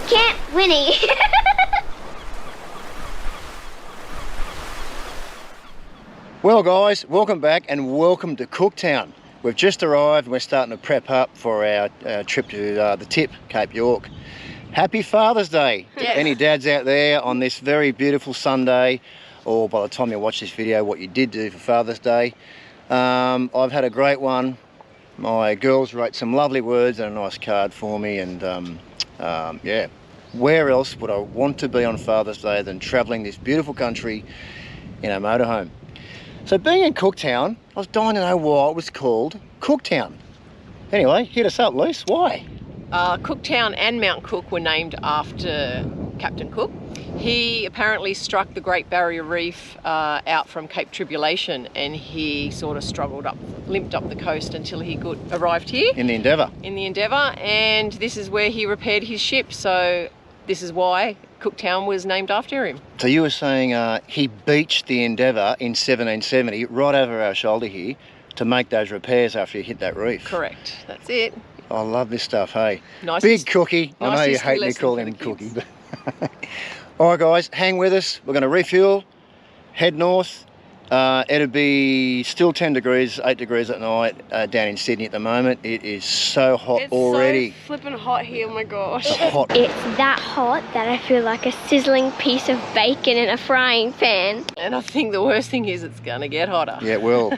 Camp Winnie. Well guys, welcome back and welcome to Cooktown. We've just arrived and we're starting to prep up for our trip to the tip, Cape York. Happy Father's Day to any dads out there on this very beautiful Sunday, or by the time you watch this video, what you did do for Father's Day. I've had a great one. My girls wrote some lovely words and a nice card for me, and yeah, where else would I want to be on Father's Day than travelling this beautiful country in a motorhome? So being in Cooktown, I was dying to know why it was called Cooktown. Anyway, hit us up, Luce. Why? Cooktown and Mount Cook were named after Captain Cook. He apparently struck the Great Barrier Reef out from Cape Tribulation, and he sort of limped up the coast until he arrived here. In the Endeavour. In the Endeavour, and this is where he repaired his ship, so this is why Cooktown was named after him. So you were saying he beached the Endeavour in 1770 right over our shoulder here to make those repairs after he hit that reef. Correct, that's it. I love this stuff, hey. Nice. Big Cookie. Nice. I know you hate me calling him Cookie. But all right, guys, hang with us. We're going to refuel, head north. It'll be still 10 degrees, 8 degrees at night down in Sydney at the moment. It is so hot already. It's so flipping hot here, oh my gosh. It's hot. It's that hot that I feel like a sizzling piece of bacon in a frying pan. And I think the worst thing is it's going to get hotter. Yeah, it will.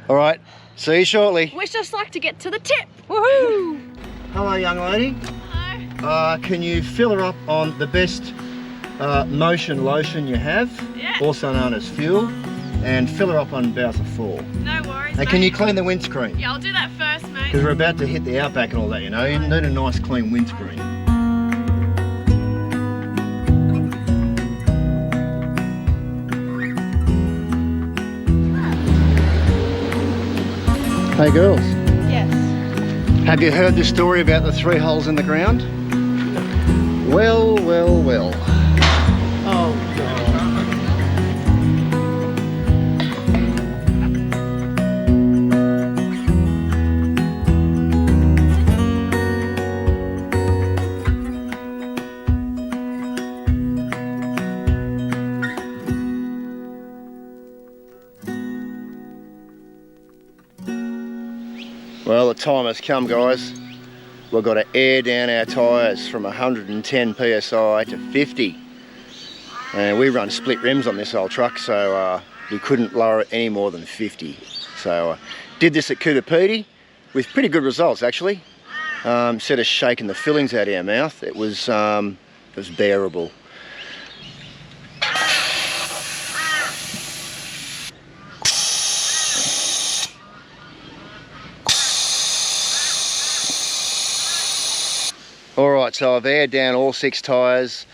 All right, see you shortly. We'd just like to get to the tip. Woohoo! Hello, young lady. Hello. Can you fill her up on the best motion lotion you have, also known as fuel, and fill her up on Bowser 4. No worries, And can you clean the windscreen? Yeah, I'll do that first, mate. Because we're about to hit the outback and all that, you know. You need a nice clean windscreen. Hey girls. Yes. Have you heard the story about the 3 holes in the ground? Well, well, well. Oh, God. Well, the time has come, guys. We've got to air down our tyres from 110 PSI to 50. And we run split rims on this old truck, so we couldn't lower it any more than 50. So did this at Cootapiti with pretty good results, actually. Instead of shaking the fillings out of our mouth, it was bearable. Alright, so I've aired down all 6 tyres.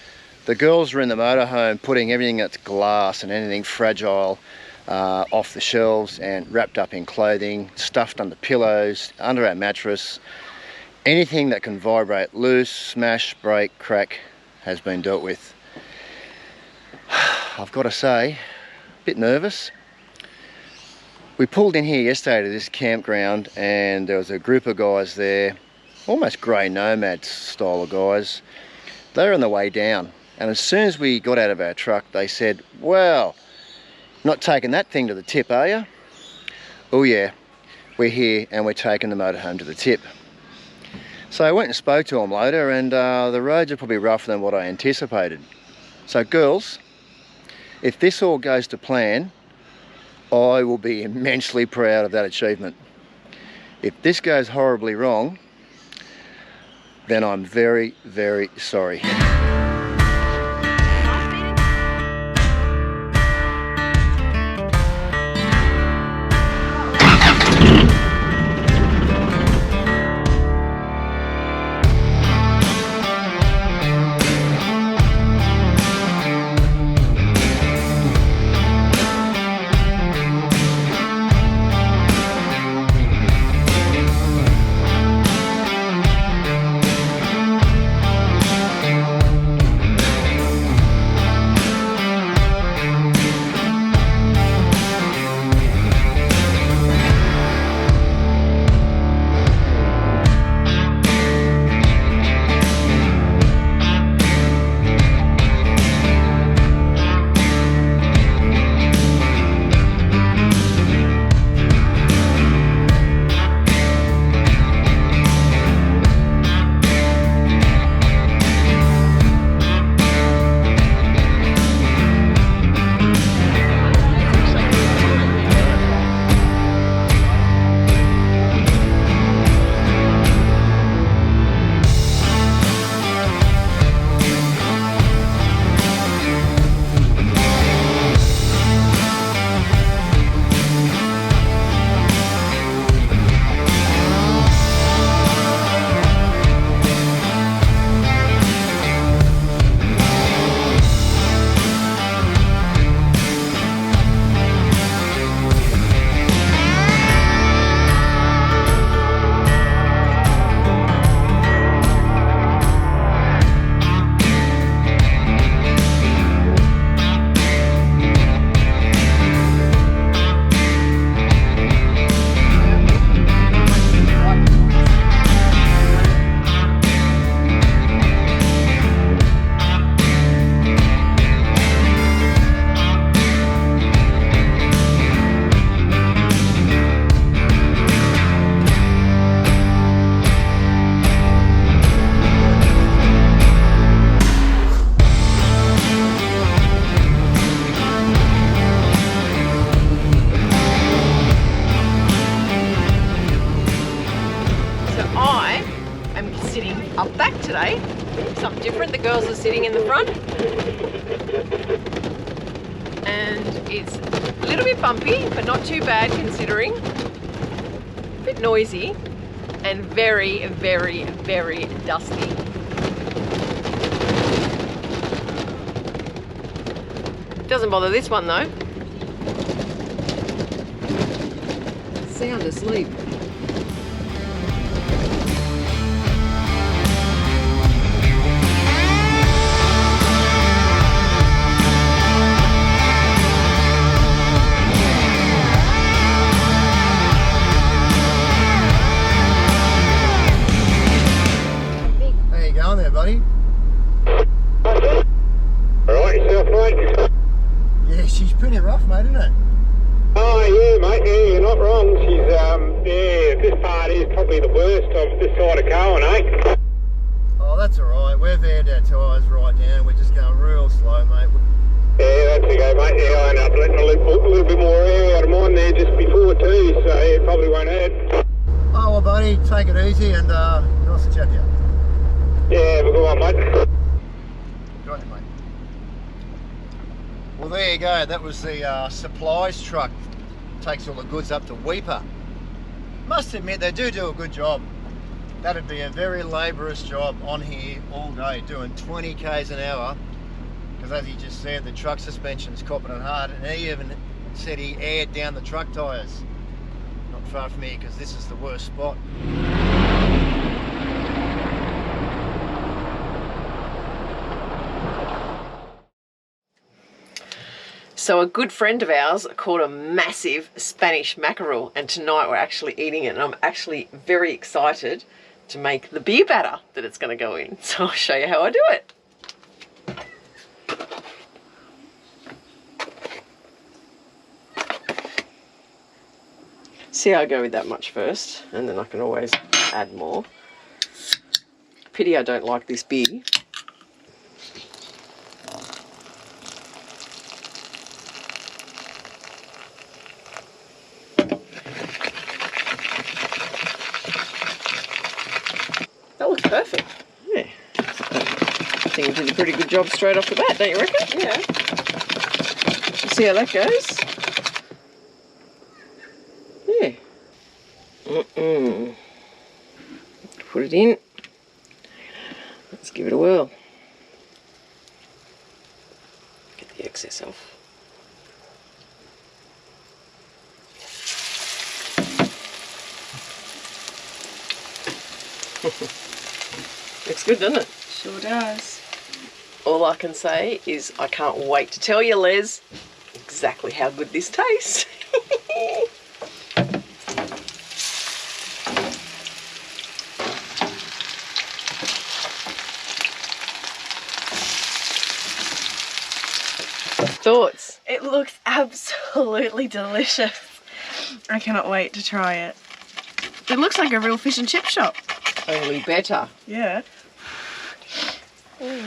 The girls are in the motorhome putting everything that's glass and anything fragile off the shelves and wrapped up in clothing, stuffed under pillows, under our mattress. Anything that can vibrate, loose, smash, break, crack has been dealt with. I've got to say, a bit nervous. We pulled in here yesterday to this campground and there was a group of guys there, almost grey nomad style of guys. They were on the way down, and as soon as we got out of our truck they said, well, not taking that thing to the tip, are you? Oh yeah, we're here and we're taking the motorhome to the tip. So I went and spoke to them later, and the roads are probably rougher than what I anticipated. So girls, if this all goes to plan, I will be immensely proud of that achievement. If this goes horribly wrong, then I'm very, very sorry. am sitting up back today. Something different. The girls are sitting in the front. And it's a little bit bumpy, but not too bad considering. A bit noisy and very, very, very dusty. Doesn't bother this one though. Sound asleep. How you going there, buddy? Alright, yourself, mate? Yeah, she's pretty rough, mate, isn't it? Oh, yeah, mate, yeah, you're not wrong. She's, yeah, this part is probably the worst of this side of Cowan, eh? Oh, that's alright. We've aired our tyres right down. We're just going real slow, mate. Yeah, that's okay, mate. Yeah, I ended up letting a little bit more air out of mine there just before too, so it probably won't hurt. Oh, well, buddy, take it easy and nice to chat to you. Yeah, have a good one, mate. Right, mate. Well, there you go. That was the supplies truck. Takes all the goods up to Weeper. Must admit, they do a good job. That'd be a very laborious job on here all day, doing 20 k's an hour. Because as he just said, the truck suspension's copping it hard, and he even said he aired down the truck tyres. Not far from here, because this is the worst spot. So a good friend of ours caught a massive Spanish mackerel, and tonight we're actually eating it, and I'm actually very excited to make the beer batter that it's going to go in. So I'll show you how I do it. See, I go with that much first, and then I can always add more. Pity I don't like this beer. That looks perfect. Yeah. I think we did a pretty good job straight off the bat, don't you reckon? Yeah. See how that goes? Yeah. Put it in. Let's give it a whirl. Get the excess off. Looks good, doesn't it? Sure does. All I can say is I can't wait to tell you, Les, exactly how good this tastes. Thoughts? It looks absolutely delicious. I cannot wait to try it. It looks like a real fish and chip shop. Only better. Yeah. Let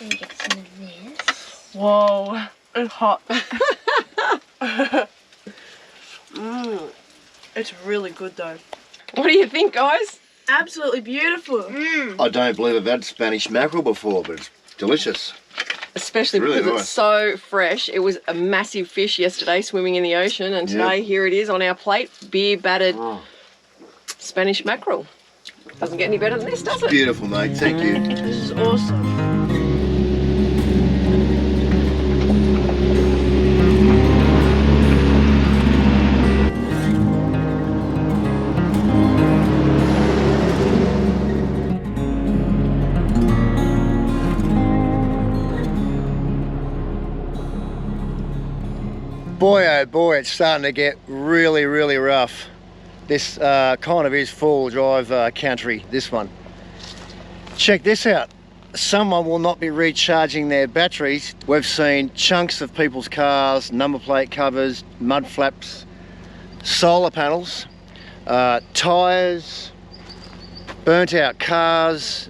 me get some of this. Whoa, it's hot. It's really good though. What do you think, guys? Absolutely beautiful. I don't believe I've had Spanish mackerel before, but it's delicious. Especially Really because nice. it's so fresh. It was a massive fish yesterday swimming in the ocean, and today here it is on our plate, beer battered Spanish mackerel. Doesn't get any better than this, does it? Beautiful, mate. Thank you. This is awesome. Boy, oh boy, it's starting to get really, really rough. This kind of is four-wheel drive country, this one. Check this out. Someone will not be recharging their batteries. We've seen chunks of people's cars, number plate covers, mud flaps, solar panels, tyres, burnt out cars.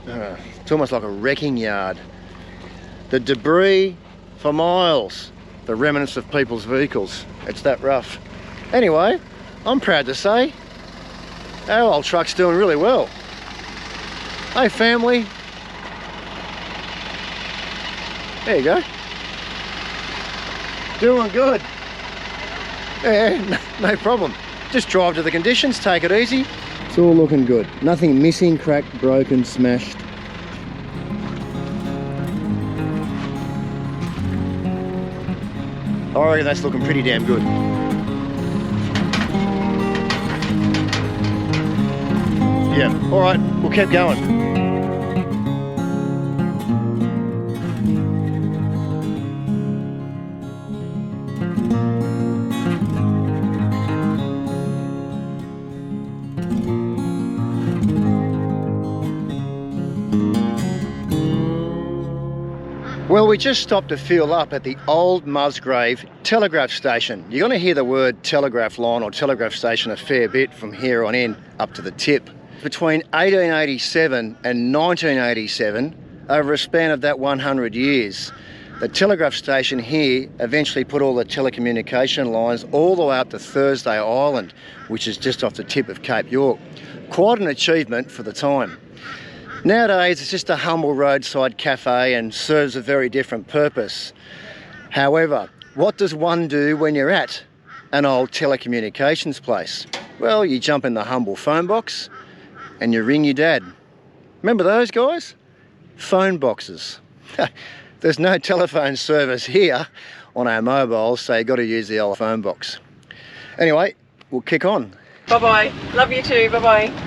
It's almost like a wrecking yard. The debris for miles, the remnants of people's vehicles. It's that rough. Anyway, I'm proud to say Our old truck's doing really well. Hey family. There you go. Doing good. Yeah, no problem. Just drive to the conditions, take it easy. It's all looking good. Nothing missing, cracked, broken, smashed. I reckon that's looking pretty damn good. Yeah, all right, we'll keep going. Well, we just stopped to fuel up at the old Musgrave Telegraph station. You're going to hear the word telegraph line or telegraph station a fair bit from here on in up to the tip. Between 1887 and 1987, over a span of that 100 years, the telegraph station here eventually put all the telecommunication lines all the way up to Thursday Island, which is just off the tip of Cape York. Quite an achievement for the time. Nowadays, it's just a humble roadside cafe and serves a very different purpose. However, what does one do when you're at an old telecommunications place? Well, you jump in the humble phone box and you ring your dad. Remember those guys? Phone boxes. There's no telephone service here on our mobiles, so you've got to use the old phone box. Anyway, we'll kick on. Bye-bye. Love you too. Bye-bye.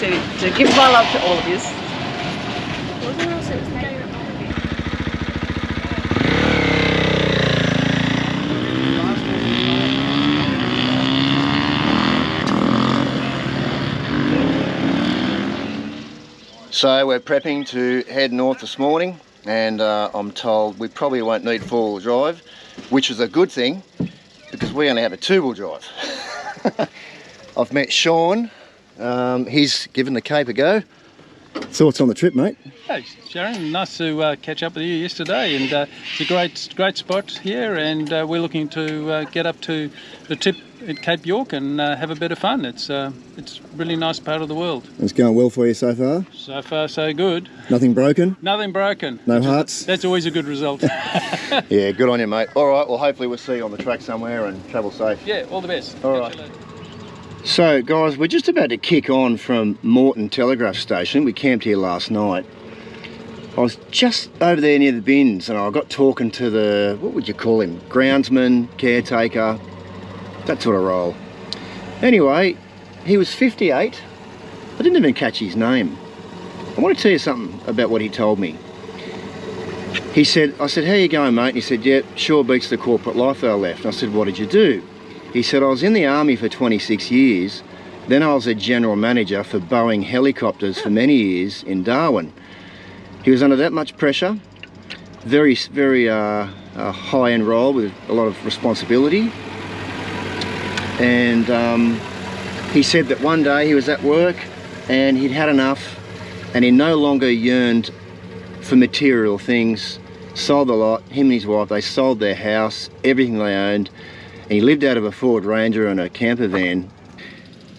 To give my love to all of you. So we're prepping to head north this morning, and I'm told we probably won't need four-wheel drive, which is a good thing because we only have a two-wheel drive. I've met Sean. He's given the Cape a go. Thoughts on the trip, mate? Hey Sharon, nice to catch up with you yesterday, and it's a great spot here, and we're looking to get up to the tip at Cape York and have a bit of fun. It's a really nice part of the world. It's going well for you so far? So far so good. Nothing broken? Nothing broken. No hearts? That's always a good result. Yeah, good on you, mate. All right, well hopefully we'll see you on the track somewhere and travel safe. Yeah, all the best. All right. So guys, we're just about to kick on from Moreton Telegraph Station. We camped here last night. I was just over there near the bins and I got talking to the, what would you call him, groundsman, caretaker, that sort of role. Anyway, he was 58. I didn't even catch his name. I want to tell you something about what he told me. He said, I said, how you going, mate? And he said, yeah, sure beats the corporate life they left. And I said, what did you do? He said, I was in the army for 26 years, then I was a general manager for Boeing helicopters for many years in Darwin. He was under that much pressure, very high-end role with a lot of responsibility. And he said that one day he was at work and he'd had enough and he no longer yearned for material things, sold a lot. Him and his wife, they sold their house, everything they owned, and he lived out of a Ford Ranger and a camper van.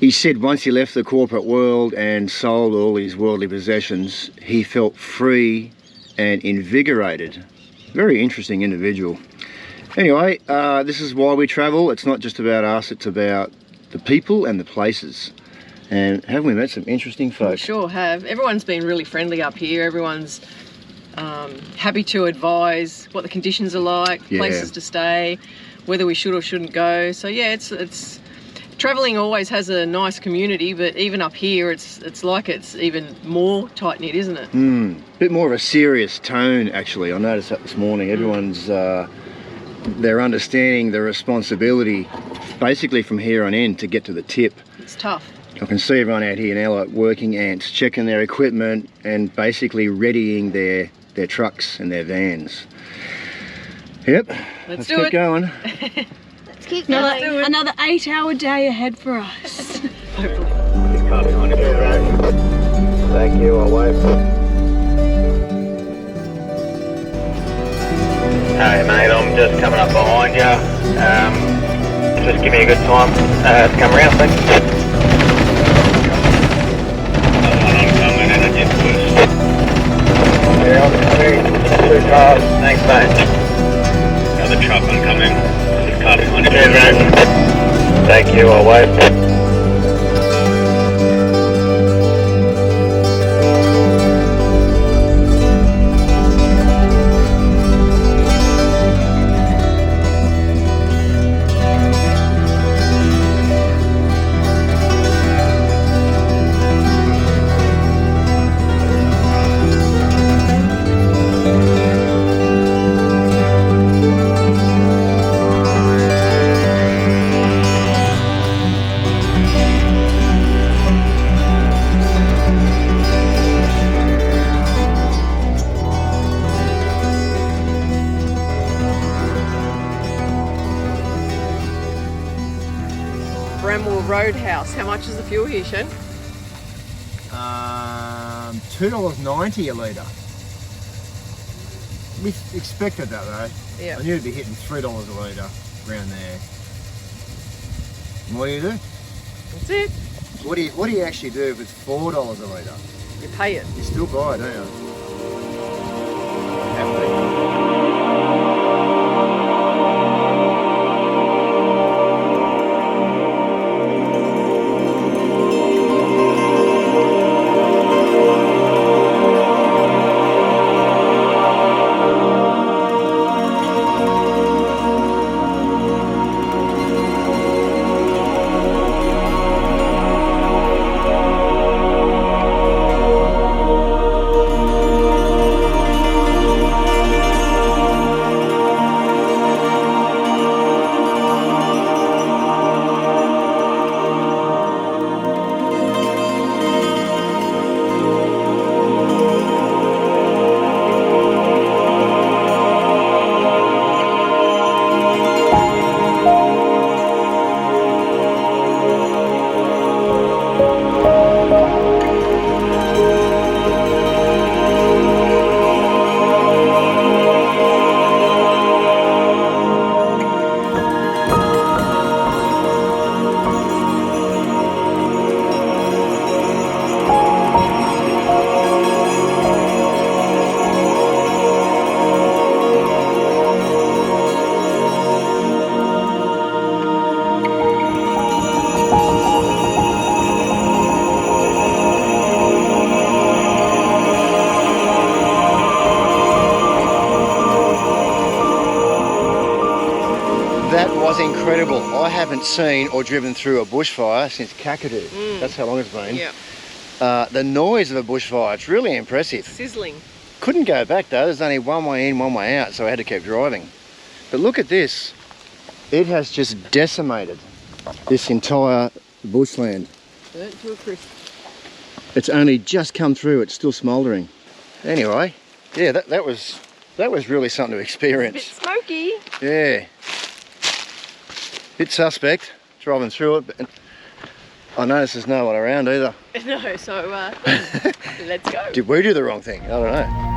He said once he left the corporate world and sold all his worldly possessions, he felt free and invigorated. Very interesting individual. Anyway, this is why we travel. It's not just about us, it's about the people and the places. And haven't we met some interesting folks? We sure have. Everyone's been really friendly up here. Everyone's happy to advise what the conditions are like, places to stay, whether we should or shouldn't go. So yeah, it's travelling always has a nice community, but even up here it's like it's even more tight-knit, isn't it? A bit more of a serious tone, actually. I noticed that this morning. Everyone's they're understanding the responsibility basically from here on in to get to the tip. It's tough. I can see everyone out here now like working ants, checking their equipment and basically readying their trucks and their vans. Yep, let's keep going. Let's keep going. Another 8-hour day ahead for us. Hopefully. Thank you, I'll wait. Hey mate, I'm just coming up behind you. just give me a good time to come around, thanks. Oncoming and a jet first. Yeah, oncoming. 2 cars. Thanks, mate. Another truck oncoming. There's a car behind you. Cheers, mate. Thank you, I'll wait. Roadhouse. How much is the fuel here, Shen? $2.90 a litre. We expected that though. Yeah. I knew it'd be hitting $3 a litre around there. And what do you do? That's it. What do you actually do if it's $4 a litre? You pay it. You still buy it, don't you? Have to. That was incredible. I haven't seen or driven through a bushfire since Kakadu. That's how long it's been. Yeah. The noise of a bushfire, it's really impressive. Sizzling. Couldn't go back though, there's only one way in, one way out, so I had to keep driving. But look at this. It has just decimated this entire bushland. Burnt to a crisp. It's only just come through, it's still smouldering. Anyway, yeah, that was really something to experience. Bit smoky. Yeah. Bit suspect, driving through it, but I noticed there's no one around either. No, so let's go. Did we do the wrong thing? I don't know.